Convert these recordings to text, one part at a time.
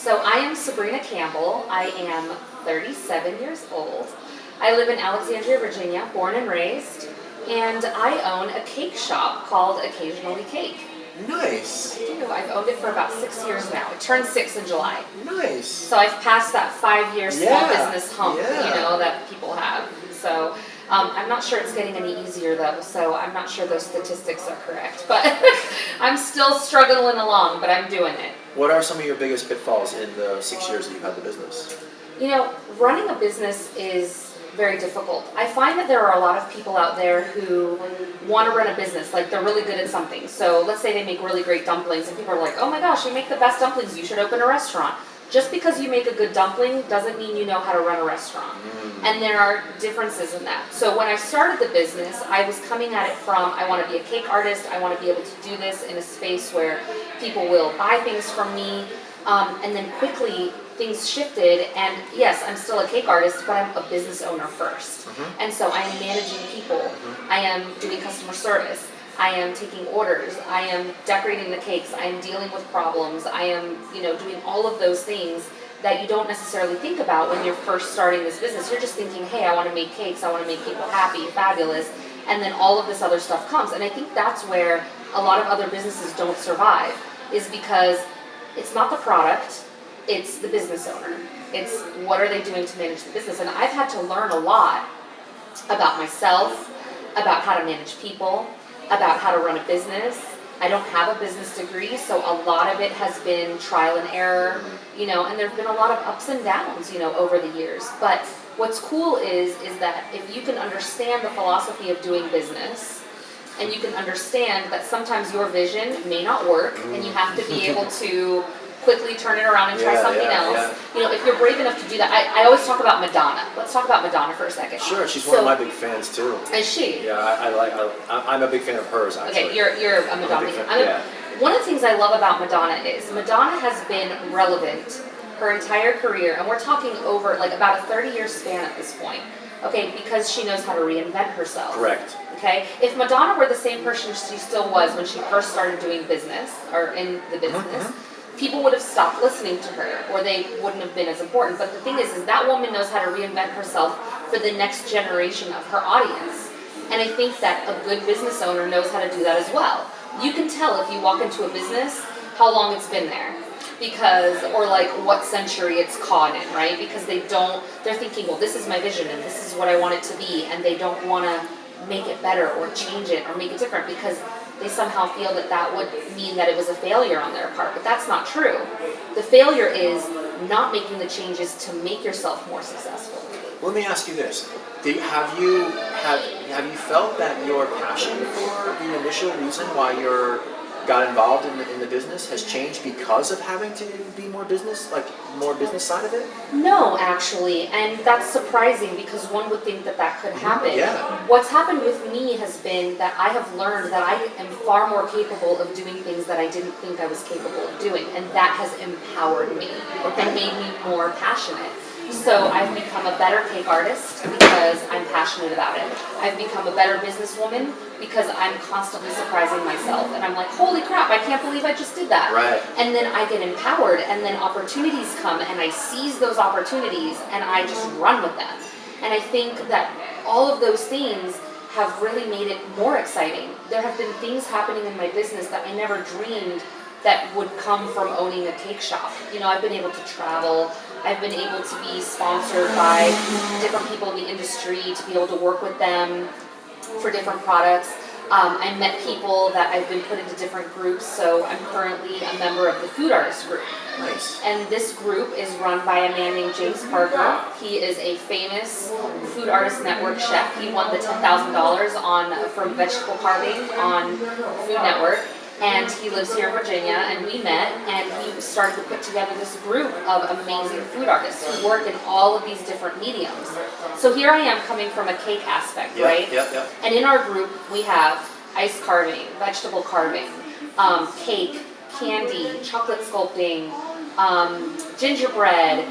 So I am Sabrina Campbell. I am 37 years old. I live in Alexandria, Virginia, born and raised, and I own a cake shop called Occasionally Cake. Nice. I do. I've owned it for about 6 years now. It turned 6 in July. Nice. So I've passed that 5-year small business hump, that people have. So I'm not sure it's getting any easier though, so I'm not sure those statistics are correct. But I'm still struggling along, but I'm doing it. What are some of your biggest pitfalls in the 6 years that you've had the business? Running a business is very difficult. I find that there are a lot of people out there who want to run a business, like they're really good at something. So let's say they make really great dumplings and people are like, oh my gosh, you make the best dumplings, you should open a restaurant. Just because you make a good dumpling doesn't mean you know how to run a restaurant. And there are differences in that. So when I started the business, I was coming at it from, I want to be a cake artist, I want to be able to do this in a space where people will buy things from me, and then quickly things shifted, and yes, I'm still a cake artist, but I'm a business owner first. And so I am managing people, I am doing customer service, I am taking orders, I am decorating the cakes, I am dealing with problems, I am, doing all of those things that you don't necessarily think about when you're first starting this business. You're just thinking, hey, I want to make cakes, I want to make people happy, fabulous, and then all of this other stuff comes. And I think that's where a lot of other businesses don't survive, is because it's not the product, it's the business owner. It's what are they doing to manage the business. And I've had to learn a lot about myself, about how to manage people, about how to run a business. I don't have a business degree, so a lot of it has been trial and error, and there've been a lot of ups and downs, over the years. But what's cool is that if you can understand the philosophy of doing business, and you can understand that sometimes your vision may not work, and you have to be able to quickly turn it around and try something else. If you're brave enough to do that, I always talk about Madonna. Let's talk about Madonna for a second. Sure, she's one of my big fans too. Is she? Yeah, I'm a big fan of hers, actually. Okay, you're a Madonna fan. One of the things I love about Madonna is Madonna has been relevant her entire career, and we're talking over like about a 30-year span at this point. Okay, because she knows how to reinvent herself. Correct. Okay, if Madonna were the same person she still was when she first started doing business, or in the business, people would have stopped listening to her, or they wouldn't have been as important. But the thing is that woman knows how to reinvent herself for the next generation of her audience. And I think that a good business owner knows how to do that as well. You can tell if you walk into a business how long it's been there, or like what century it's caught in, right? Because they're thinking, well, this is my vision and this is what I want it to be, and they don't want to make it better or change it or make it different because they somehow feel that would mean that it was a failure on their part, but that's not true. The failure is not making the changes to make yourself more successful. Let me ask you this: have you felt that your passion for the initial reason why you got involved in the business has changed because of having to be more business side of it? No, actually, and that's surprising because one would think that could happen. Yeah. What's happened with me has been that I have learned that I am far more capable of doing things that I didn't think I was capable of doing, and that has empowered me and made me more passionate. So I've become a better cake artist because I'm passionate about it. I've become a better businesswoman because I'm constantly surprising myself. And I'm like, holy crap, I can't believe I just did that. Right. And then I get empowered, and then opportunities come, and I seize those opportunities, and I just run with them. And I think that all of those things have really made it more exciting. There have been things happening in my business that I never dreamed that would come from owning a cake shop. I've been able to travel. I've been able to be sponsored by different people in the industry to be able to work with them for different products. I met people that I've been put into different groups, so I'm currently a member of the Food Artist Group. Nice. And this group is run by a man named James Parker. He is a famous Food Artist Network chef. He won the $10,000 from vegetable carving on Food Network. And he lives here in Virginia, and we met, and he started to put together this group of amazing food artists who work in all of these different mediums. So here I am coming from a cake aspect, right? Yep. And in our group, we have ice carving, vegetable carving, cake, candy, chocolate sculpting, gingerbread,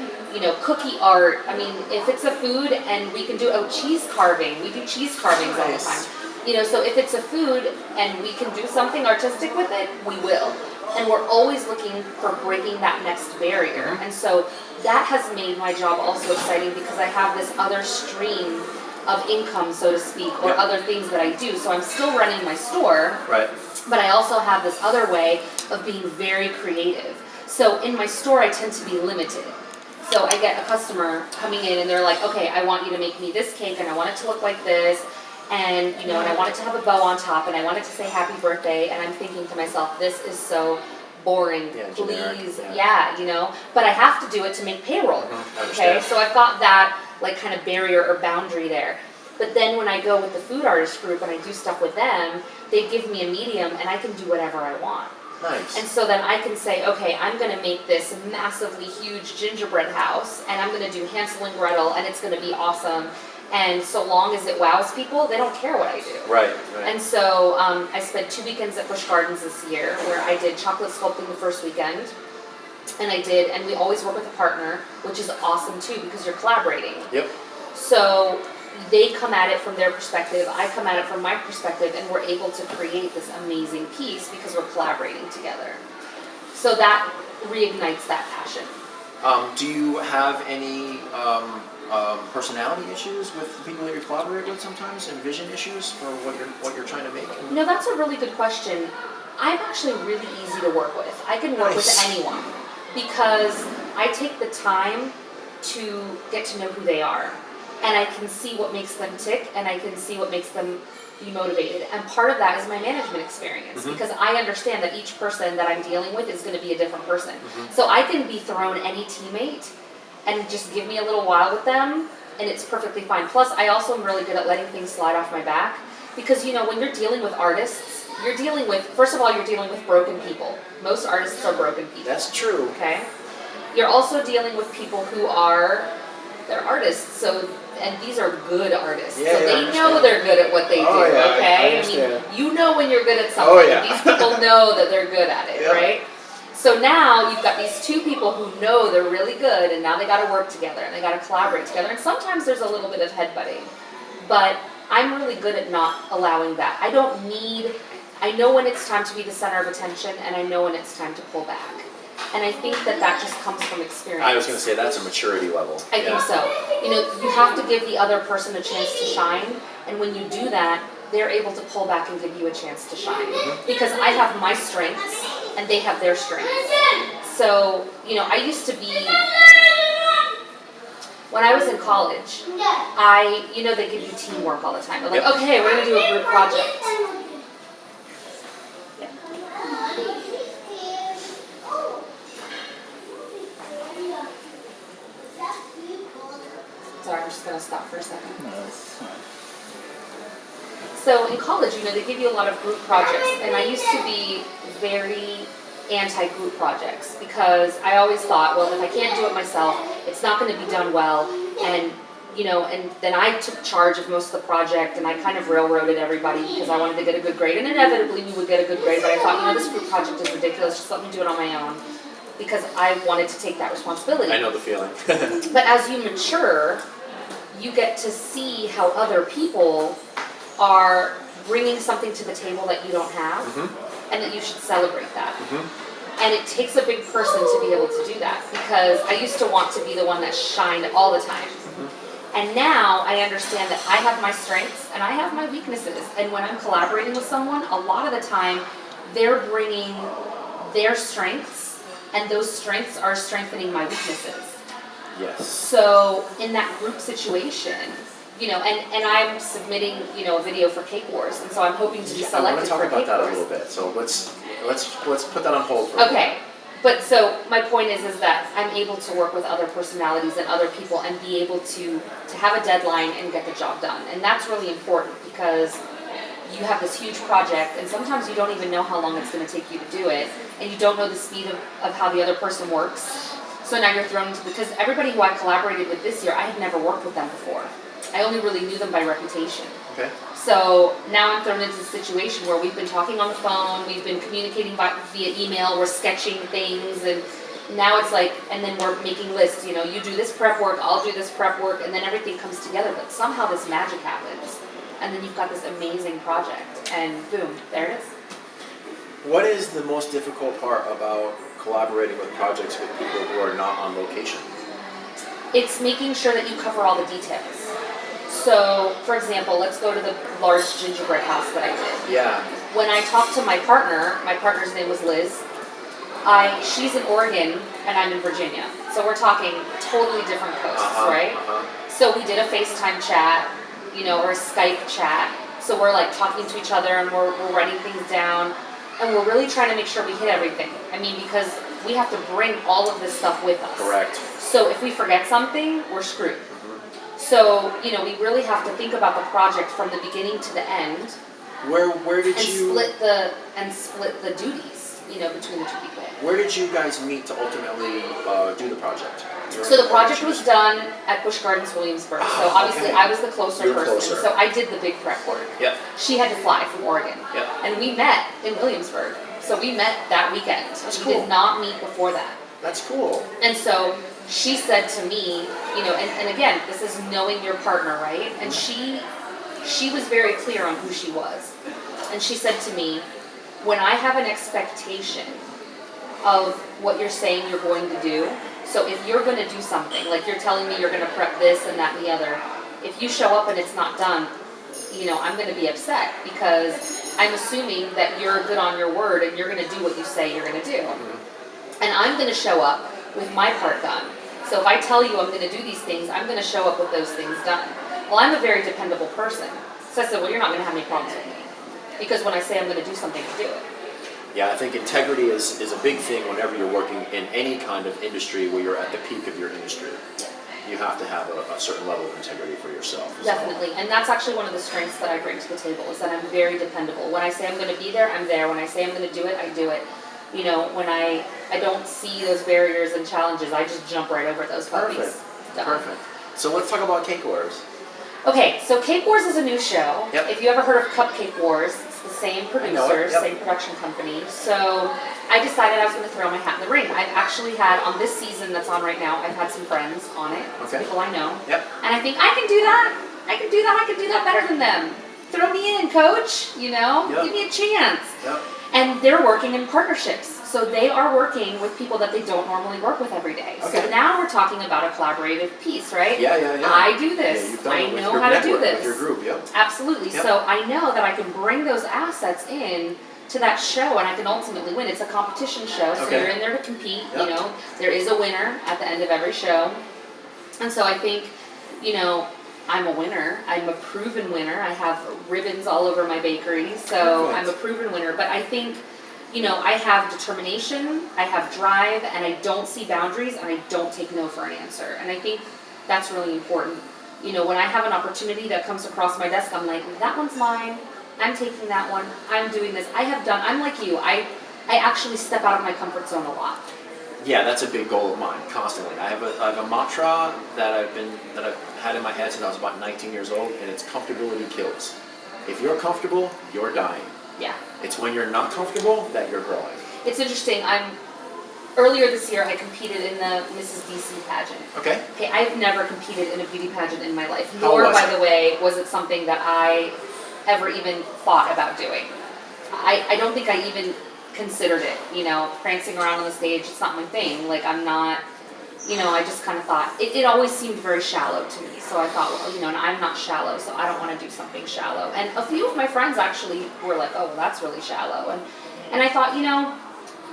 cookie art. I mean, if it's a food and we can do cheese carving, we do cheese carvings all the time. So if it's a food and we can do something artistic with it, we will. And we're always looking for breaking that next barrier. And so that has made my job also exciting because I have this other stream of income, so to speak, or other things that I do. So I'm still running my store, Right. but I also have this other way of being very creative. So in my store, I tend to be limited. So I get a customer coming in and they're like, okay, I want you to make me this cake and I want it to look like this. And, you know, and I want it to have a bow on top and I want it to say happy birthday. And I'm thinking to myself, this is so boring, please. Yeah, you know, but I have to do it to make payroll. Okay, so I've got that like kind of barrier or boundary there. But then when I go with the food artist group and I do stuff with them, they give me a medium and I can do whatever I want. Nice. And so then I can say, okay, I'm going to make this massively huge gingerbread house and I'm going to do Hansel and Gretel and it's going to be awesome. And so long as it wows people, they don't care what I do. Right. And so I spent 2 weekends at Busch Gardens this year where I did chocolate sculpting the first weekend. And we always work with a partner, which is awesome too because you're collaborating. Yep. So they come at it from their perspective, I come at it from my perspective, and we're able to create this amazing piece because we're collaborating together. So that reignites that passion. Do you have any personality issues with the people that you collaborate with sometimes, and vision issues for what you're trying to make? No, that's a really good question. I'm actually really easy to work with. I can work with anyone because I take the time to get to know who they are. And I can see what makes them tick, and I can see what makes them be motivated. And part of that is my management experience, because I understand that each person that I'm dealing with is going to be a different person. So I can be thrown any teammate and just give me a little while with them, and it's perfectly fine. Plus, I also am really good at letting things slide off my back, because you know, when you're dealing with artists, you're dealing with, first of all, you're dealing with broken people. Most artists are broken people. That's true. Okay? You're also dealing with people who are, they're artists, so, and these are good artists. Yeah, so they know they're good at what they do, okay? I mean, you know when you're good at something. These people know that they're good at it, right? So now you've got these two people who know they're really good, and now they got to work together and they got to collaborate together. And sometimes there's a little bit of headbutting, but I'm really good at not allowing that. I know when it's time to be the center of attention, and I know when it's time to pull back. And I think that just comes from experience. I was going to say that's a maturity level. I think so. You know, you have to give the other person a chance to shine, and when you do that, they're able to pull back and give you a chance to shine. Because I have my strengths, and they have their strengths. So, you know, I used to be, when I was in college, they give you teamwork all the time. They're like, okay, we're going to do a group project. Sorry, I'm just going to stop for a second. No, that's fine. So in college, you know, they give you a lot of group projects, and I used to be very anti-group projects because I always thought, well, if I can't do it myself, it's not going to be done well, and you know, and then I took charge of most of the project, and I kind of railroaded everybody because I wanted to get a good grade, and inevitably we would get a good grade, but I thought, you know, this group project is ridiculous, just let me do it on my own, because I wanted to take that responsibility. I know the feeling. But as you mature, you get to see how other people are bringing something to the table that you don't have, and that you should celebrate that. And it takes a big person to be able to do that, because I used to want to be the one that shined all the time. And now I understand that I have my strengths and I have my weaknesses. And when I'm collaborating with someone, a lot of the time they're bringing their strengths, and those strengths are strengthening my weaknesses. Yes. So in that group situation, you know, and I'm submitting, you know, a video for Cake Wars, and so I'm hoping to be selected for Cake Wars. I want to talk about that a little bit. So let's put that on hold for a Okay. minute. But so my point is that I'm able to work with other personalities and other people and be able to have a deadline and get the job done. And that's really important because you have this huge project, and sometimes you don't even know how long it's going to take you to do it, and you don't know the speed of how the other person works. So now you're thrown into, because everybody who I collaborated with this year, I had never worked with them before. I only really knew them by reputation. Okay. So now I'm thrown into a situation where we've been talking on the phone, we've been communicating via email, we're sketching things, and now it's like, and then we're making lists, you know, you do this prep work, I'll do this prep work, and then everything comes together, but somehow this magic happens. And then you've got this amazing project, and boom, there it is. What is the most difficult part about collaborating with projects with people who are not on location? It's making sure that you cover all the details. So, for example, let's go to the large gingerbread house that I did. Yeah. When I talked to my partner's name was Liz. She's in Oregon and I'm in Virginia. So we're talking totally different coasts, right? So we did a FaceTime chat, or a Skype chat. So we're like talking to each other and we're writing things down. And we're really trying to make sure we hit everything. I mean, because we have to bring all of this stuff with us. Correct. So if we forget something, we're screwed. So, we really have to think about the project from the beginning to the end. Where did and you split the duties, between the two people. Where did you guys meet to ultimately do the project? So the project was done at Busch Gardens, Williamsburg. So obviously I was the closer person. So I did the big prep work. Yep. She had to fly from Oregon. Yep. And we met in Williamsburg. So we met that weekend. That's we cool. did not meet before that. That's cool. And so she said to me, and again, this is knowing your partner, right? And she was very clear on who she was. And she said to me, when I have an expectation of what you're saying you're going to do, so if you're going to do something, like you're telling me you're going to prep this and that and the other, if you show up and it's not done, I'm going to be upset because I'm assuming that you're good on your word and you're going to do what you say you're going to do. And I'm going to show up with my part done. So if I tell you I'm going to do these things, I'm going to show up with those things done. Well, I'm a very dependable person. So I said, well, you're not going to have any problems with me. Because when I say I'm going to do something, I do it. Yeah, I think integrity is a big thing whenever you're working in any kind of industry where you're at the peak of your industry. You have to have a certain level of integrity for yourself. Definitely, and that's actually one of the strengths that I bring to the table is that I'm very dependable. When I say I'm going to be there, I'm there. When I say I'm going to do it, I do it. When I don't see those barriers and challenges, I just jump right over those puppies. Perfect. So let's talk about Cake Wars. Okay, so Cake Wars is a new show. Yep. If you ever heard of Cupcake Wars, it's the same producers, same production company. So I decided I was going to throw my hat in the ring. I've actually had, on this season that's on right now, I've had some friends on it, some people I know. Yep. And I think, I can do that. I can do that better than them. Throw me in, coach, give me a chance. Yep. And they're working in partnerships. So they are working with people that they don't normally work with every day. Okay. So now we're talking about a collaborative piece, right? Yeah. I do this. Yeah, I know how to do this. With your group, yep. Absolutely. Yep. So I know that I can bring those assets in to that show and I can ultimately win. It's a competition show, so you're in there to compete, Yep. There is a winner at the end of every show. And so I think, I'm a winner. I'm a proven winner. I have ribbons all over my bakery, so Perfect. I'm a proven winner. But I think, I have determination, I have drive, and I don't see boundaries, and I don't take no for an answer. And I think that's really important. When I have an opportunity that comes across my desk, I'm like, that one's mine. I'm taking that one. I'm doing this. I'm like you. I actually step out of my comfort zone a lot. Yeah, that's a big goal of mine, constantly. I have a mantra that I've had in my head since I was about 19 years old, and it's comfortability kills. If you're comfortable, you're dying. Yeah. It's when you're not comfortable that you're growing. It's interesting. Earlier this year, I competed in the Mrs. DC pageant. Okay. Okay, I've never competed in a beauty pageant in my life. How Nor, was by it? the way, was it something that I ever even thought about doing. I don't think I even considered it, prancing around on the stage, it's not my thing. Like, I'm not, I just kind of thought, it always seemed very shallow to me. So I thought, well, and I'm not shallow, so I don't want to do something shallow. And a few of my friends actually were like, oh, well, that's really shallow. And I thought,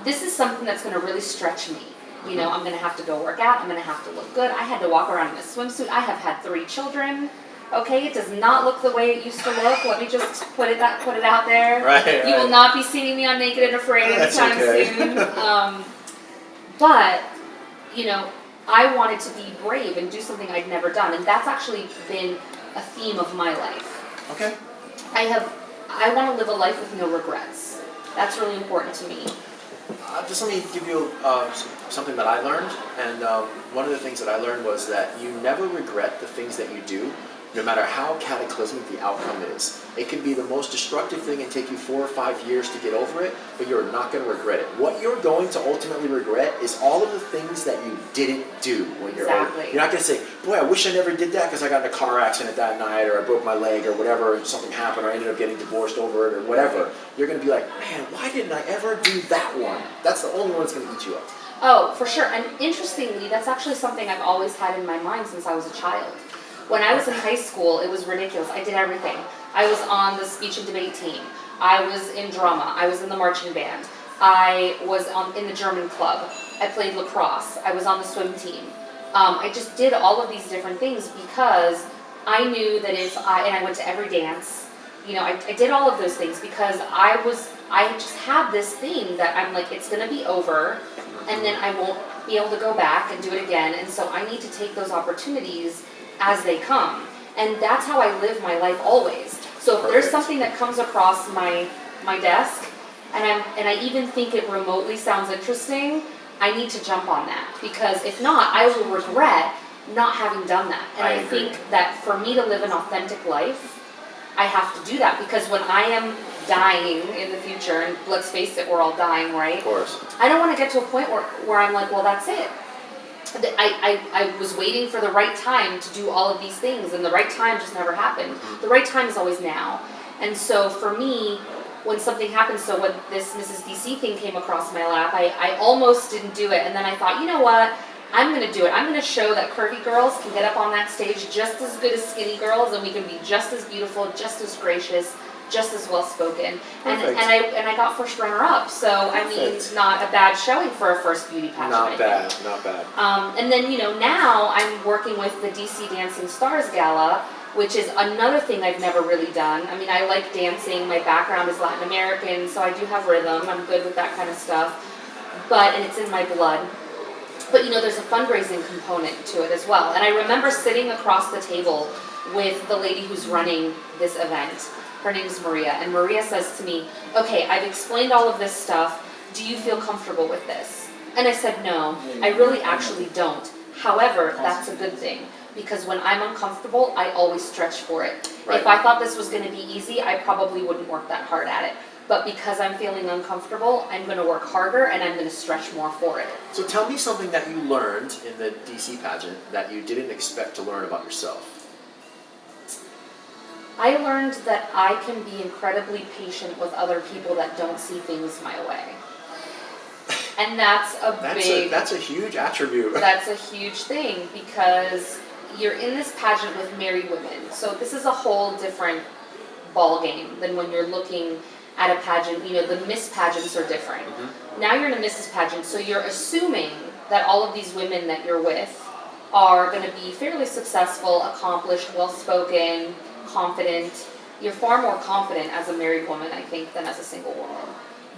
this is something that's going to really stretch me. I'm going to have to go work out, I'm going to have to look good. I had to walk around in a swimsuit. I have had 3 children. Okay, it does not look the way it used to look. Let me just put it out there. Right. You will not be seeing me on Naked and Afraid anytime soon. But, I wanted to be brave and do something I'd never done. And that's actually been a theme of my life. Okay. I want to live a life with no regrets. That's really important to me. Just let me give you something that I learned. And one of the things that I learned was that you never regret the things that you do no matter how cataclysmic the outcome is, it can be the most destructive thing and take you 4 or 5 years to get over it, but you're not going to regret it. What you're going to ultimately regret is all of the things that you didn't do when you're older. Exactly. You're not going to say, boy, I wish I never did that because I got in a car accident that night, or I broke my leg, or whatever, and something happened, or I ended up getting divorced over it, or whatever. You're going to be like, man, why didn't I ever do that one? That's the only one that's going to eat you up. Oh, for sure. And interestingly, that's actually something I've always had in my mind since I was a child. When I was in high school, it was ridiculous. I did everything. I was on the speech and debate team. I was in drama. I was in the marching band. I was in the German club. I played lacrosse. I was on the swim team. I just did all of these different things because I knew that and I went to every dance. You know, I did all of those things because I just had this thing that I'm like, it's going to be over, and then I won't be able to go back and do it again. And so I need to take those opportunities as they come. And that's how I live my life always. So if there's something that comes across my desk, and I even think it remotely sounds interesting, I need to jump on that. Because if not, I will regret not having done that. And I think that for me to live an authentic life, I have to do that. Because when I am dying in the future, and let's face it, we're all dying, right? Of course. I don't want to get to a point where I'm like, well, that's it. I was waiting for the right time to do all of these things, and the right time just never happened. The right time is always now. And so for me, when something happens, so when this Mrs. DC thing came across my lap, I almost didn't do it. And then I thought, you know what? I'm going to do it. I'm going to show that curvy girls can get up on that stage just as good as skinny girls, and we can be just as beautiful, just as gracious, just as well spoken. And I got first runner up. So I mean, not a bad showing for a first beauty pageant. Not bad. And then now I'm working with the DC Dancing Stars Gala, which is another thing I've never really done. I mean, I like dancing. My background is Latin American, so I do have rhythm. I'm good with that kind of stuff. And it's in my blood. But there's a fundraising component to it as well. And I remember sitting across the table with the lady who's running this event. Her name is Maria, and Maria says to me, okay, I've explained all of this stuff. Do you feel comfortable with this? And I said, no, I really actually don't. However, that's a good thing, because when I'm uncomfortable, I always stretch for it. Right. If I thought this was going to be easy, I probably wouldn't work that hard at it. But because I'm feeling uncomfortable, I'm going to work harder, and I'm going to stretch more for it. So tell me something that you learned in the DC pageant that you didn't expect to learn about yourself. I learned that I can be incredibly patient with other people that don't see things my way. And that's a huge attribute. That's a huge thing, because you're in this pageant with married women. So this is a whole different ball game than when you're looking at a pageant. The Miss pageants are different. Mm-hmm. Now you're in a Mrs. pageant, so you're assuming that all of these women that you're with are going to be fairly successful, accomplished, well-spoken, confident. You're far more confident as a married woman, I think, than as a single woman.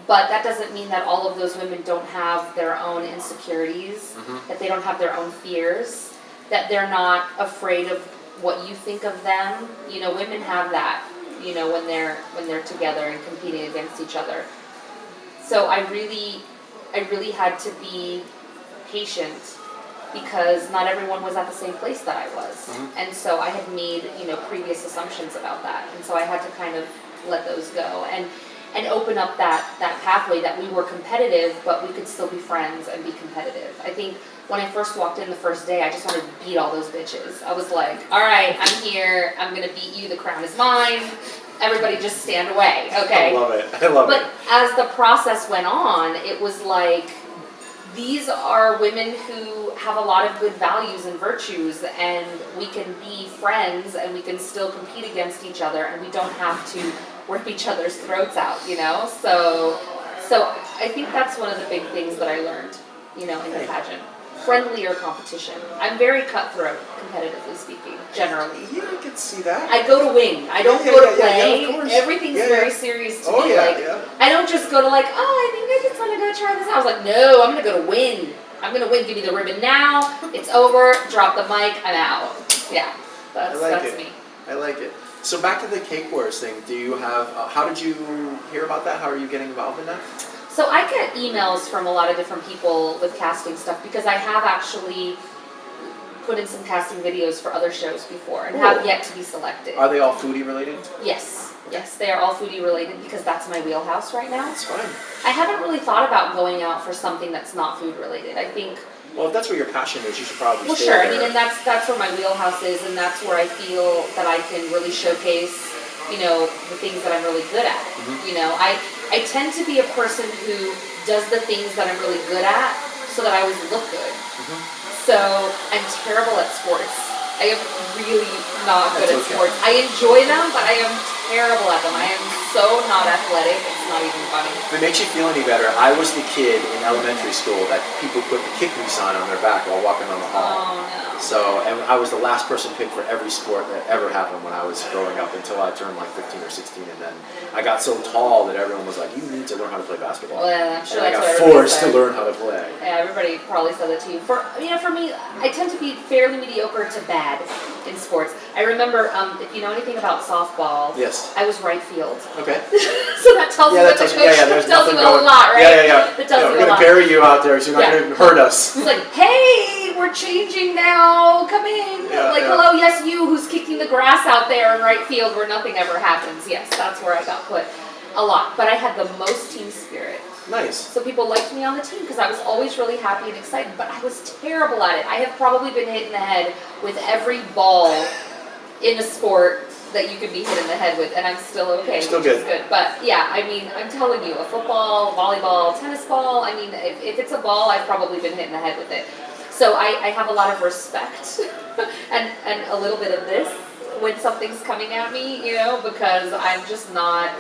But that doesn't mean that all of those women don't have their own insecurities, that they don't have their own fears, that they're not afraid of what you think of them. Women have that, when they're together and competing against each other. So I really had to be patient, because not everyone was at the same place that I was. And so I had made, previous assumptions about that. And so I had to kind of let those go and open up that pathway that we were competitive, but we could still be friends and be competitive. I think when I first walked in the first day, I just wanted to beat all those bitches. I was like, all right, I'm here. I'm going to beat you. The crown is mine. Everybody just stand away. Okay. I love it. But as the process went on, it was like, these are women who have a lot of good values and virtues, and we can be friends, and we can still compete against each other, and we don't have to rip each other's throats out, So I think that's one of the big things that I learned, in the pageant. Friendlier competition. I'm very cutthroat, competitively speaking, generally. Yeah, I can see that. I go to win. I don't go to play. Of course. Everything's very serious to me. I don't just go to I think I just want to go try this out. I was like, no, I'm going to go to win. I'm going to win. Give me the ribbon now. It's over. Drop the mic. I'm out. Yeah, that's me. I like it. So back to the Cake Wars thing. Do you have, how did you hear about that? How are you getting involved in that? So I get emails from a lot of different people with casting stuff, because I have actually put in some casting videos for other shows before and Cool. have yet to be selected. Are they all foodie related? Yes, yes, they are all foodie related because that's my wheelhouse right now. That's fine. I haven't really thought about going out for something that's not food related. I think, Well, if that's where your passion is, you should probably well, stay sure. there. I mean, and that's where my wheelhouse is, and that's where I feel that I can really showcase, the things that I'm really good at. I tend to be a person who does the things that I'm really good at, so that I always look good. So I'm terrible at sports. I am really not good at sports. I enjoy them, but I am terrible at them. I am so not athletic, it's not even funny. If it makes you feel any better, I was the kid in elementary school that people put the kick me sign on their back while walking on the hall. Oh no. So, and I was the last person picked for every sport that ever happened when I was growing up until I turned like 15 or 16, and then I got so tall that everyone was like, you need to learn how to play basketball. Well, I'm sure and I that's got what forced to said. learn how to play. Yeah, everybody probably said that to you. For me, I tend to be fairly mediocre to bad in sports. I remember, if you know anything about softball, Yes. I was right field. Okay. So that tells you that the coach there's tells nothing you a going. lot, right? Yeah. That tells we're you a gonna lot. bury you out there, so you're not gonna hurt us. He's like, hey, we're changing now. Come in. Hello, yes, you who's kicking the grass out there in right field where nothing ever happens. Yes, that's where I got put a lot. But I had the most team spirit. Nice. So people liked me on the team because I was always really happy and excited, but I was terrible at it. I have probably been hit in the head with every ball in a sport that you could be hit in the head with, and I'm still okay. Still which good. is good. But yeah, I mean, I'm telling you, a football, volleyball, tennis ball, I mean, if it's a ball, I've probably been hit in the head with it. So I have a lot of respect and a little bit of this when something's coming at me, because I'm just not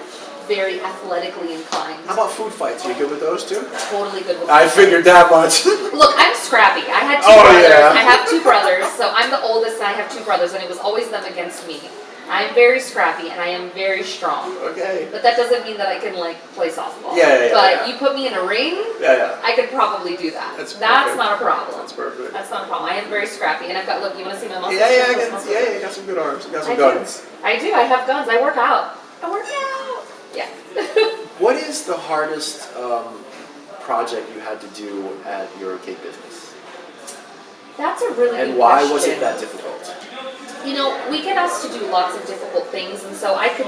very athletically inclined. How about food fights? Are you good with those too? Totally good with I figured that much. Look, I'm scrappy. I had two Oh, brothers. yeah. I have two brothers, so I'm the oldest and I have two brothers, and it was always them against me. I'm very scrappy and I am very strong. Okay. But that doesn't mean that I can play softball. Yeah. But you put me in a ring, Yeah. I could probably do that. That's not a problem. That's perfect. That's not a problem. I am very scrappy, and I've got, look, you want to see my muscles? You got some good arms. You got some guns. I do. I have guns. I work out. Yeah. What is the hardest project you had to do at your cake business? That's a really good And why question. was it that difficult? We get asked to do lots of difficult things, and so I could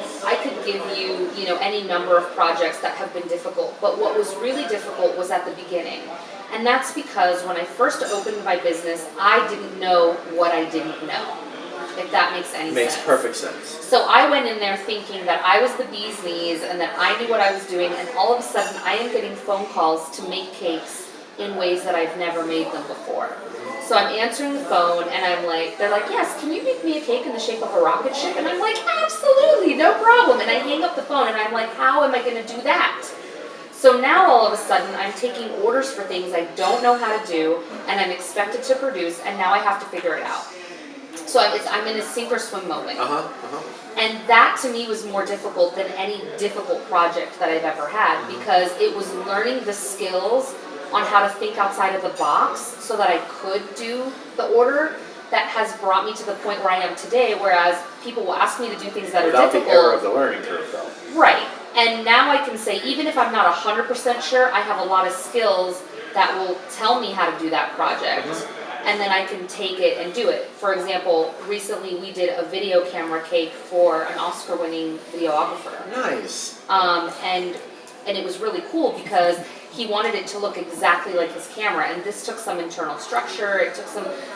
give you, any number of projects that have been difficult. But what was really difficult was at the beginning. And that's because when I first opened my business, I didn't know what I didn't know, if that makes any sense. Makes perfect sense. So I went in there thinking that I was the bee's knees and that I knew what I was doing, and all of a sudden I am getting phone calls to make cakes in ways that I've never made them before. So I'm answering the phone and they're like, yes, can you make me a cake in the shape of a rocket ship? And I'm like, absolutely, no problem. And I hang up the phone and I'm like, how am I going to do that? So now all of a sudden I'm taking orders for things I don't know how to do and I'm expected to produce, and now I have to figure it out. So I'm in a sink or swim moment. And that to me was more difficult than any difficult project that I've ever had, because it was learning the skills on how to think outside of the box so that I could do the order that has brought me to the point where I am today, whereas people will ask me to do things that Without are difficult. the error of the learning curve, though. Right. And now I can say, even if I'm not 100% sure, I have a lot of skills that will tell me how to do that project. And then I can take it and do it. For example, recently we did a video camera cake for an Oscar-winning videographer. Nice. And it was really cool because he wanted it to look exactly like his camera, and this took some internal structure,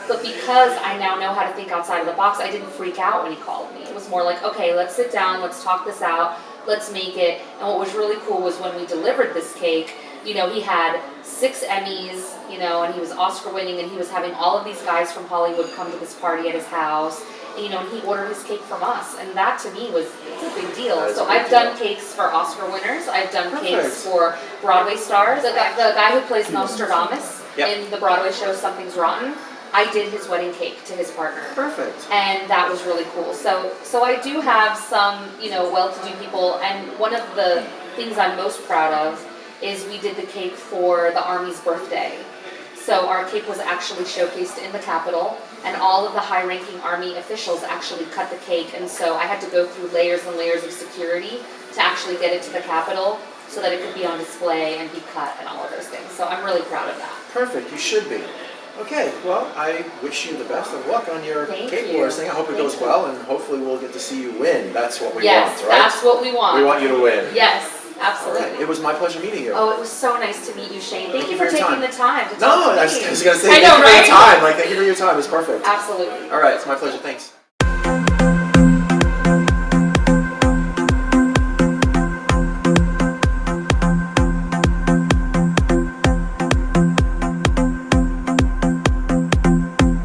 but because I now know how to think outside of the box, I didn't freak out when he called me. It was more like, okay, let's sit down, let's talk this out, let's make it. And what was really cool was when we delivered this cake, he had 6 Emmys, and he was Oscar winning, and he was having all of these guys from Hollywood come to this party at his house. And he ordered his cake from us, and that to me it's a big deal. So I've done cakes for Oscar winners, I've done cakes for Broadway stars. The guy who plays Nostradamus in the Broadway show Something's Rotten, I did his wedding cake to his partner. Perfect. And that was really cool. So I do have some, well-to-do people, and one of the things I'm most proud of is we did the cake for the Army's birthday. So our cake was actually showcased in the Capitol, and all of the high-ranking Army officials actually cut the cake, and so I had to go through layers and layers of security to actually get it to the Capitol so that it could be on display and be cut and all of those things. So I'm really proud of that. Perfect. You should be. Okay, well, I wish you the best of luck on your Thank skateboards you. thing. I hope it Thank goes you. well, and hopefully we'll get to see you win. That's what we Yes, want, right? that's what we want. We want you to win. Yes, All absolutely. right, it was my pleasure meeting you. Oh, it was so nice to meet you, Shane. Thank Thank you you for for your taking time. the time to No, talk to I me. was gonna say I thank know, you for your right? time. Like, thank you for your time. It's perfect. Absolutely. All right, it's my pleasure. Thanks.